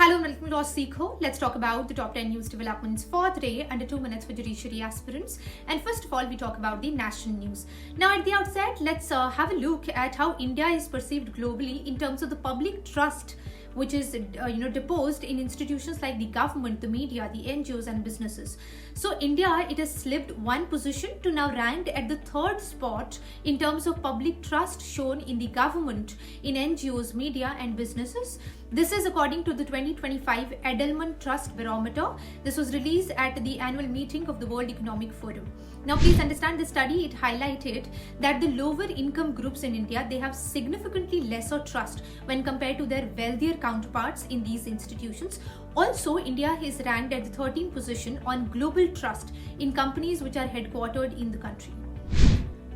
Hello and welcome to LawSikho. Let's talk about the top 10 news developments for today under 2 minutes for judiciary aspirants. And first of all, we talk about the national news. Now at the outset, let's have a look at how India is perceived globally in terms of the public trust which is deposed in institutions like the government, the media, the NGOs and businesses. So India, it has slipped one position to now ranked at the third spot in terms of public trust shown in the government, in NGOs, media and businesses. This is according to the 2025 Edelman Trust Barometer. This was released at the annual meeting of the World Economic Forum. Now please understand, the study, it highlighted that the lower income groups in India, they have significantly lesser trust when compared to their wealthier counterparts in these institutions. Also, India is ranked at the 13th position on global trust in companies which are headquartered in the country.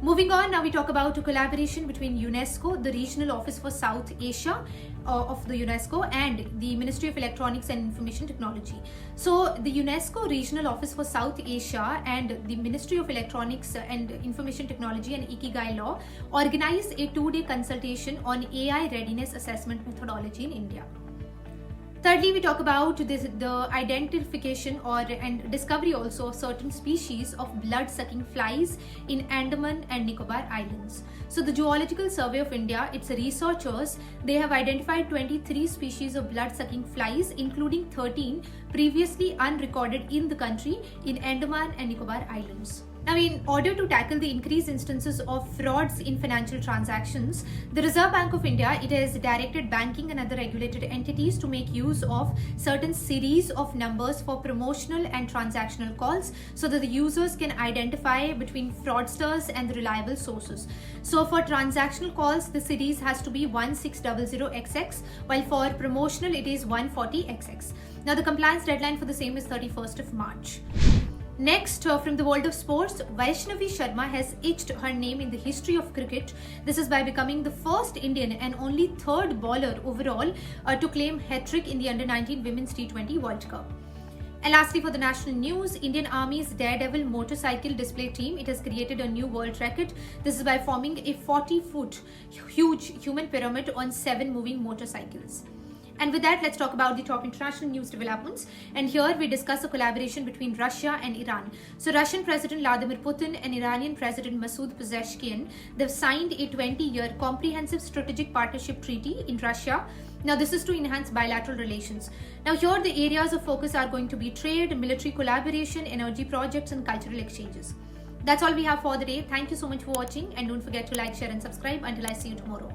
Moving on, now we talk about a collaboration between UNESCO, the Regional Office for South Asia of the UNESCO, and the Ministry of Electronics and Information Technology. So the UNESCO Regional Office for South Asia and the Ministry of Electronics and Information Technology and Ikigai Law organized a 2-day consultation on AI readiness assessment methodology in India. Thirdly, we talk about the identification and discovery also of certain species of blood-sucking flies in Andaman and Nicobar Islands. So the Geological Survey of India, its researchers, they have identified 23 species of blood-sucking flies, including 13 previously unrecorded in the country in Andaman and Nicobar Islands. Now, in order to tackle the increased instances of frauds in financial transactions, the Reserve Bank of India, it has directed banking and other regulated entities to make use of certain series of numbers for promotional and transactional calls so that the users can identify between fraudsters and the reliable sources. So for transactional calls, the series has to be 1600XX, while for promotional, it is 140XX. Now, the compliance deadline for the same is 31st of March. Next, from the world of sports, Vaishnavi Sharma has etched her name in the history of cricket. This is by becoming the first Indian and only third bowler overall to claim hat-trick in the Under-19 Women's T20 World Cup. And lastly, for the national news, Indian Army's Daredevil motorcycle display team, it has created a new world record. This is by forming a 40-foot huge human pyramid on 7 moving motorcycles. And with that, let's talk about the top international news developments. And here we discuss a collaboration between Russia and Iran. So Russian President Vladimir Putin and Iranian President Masoud Pezeshkian, they've signed a 20-year comprehensive strategic partnership treaty in Russia. Now this is to enhance bilateral relations. Now here the areas of focus are going to be trade, military collaboration, energy projects and cultural exchanges. That's all we have for the day. Thank you so much for watching, and don't forget to like, share and subscribe. Until I see you tomorrow.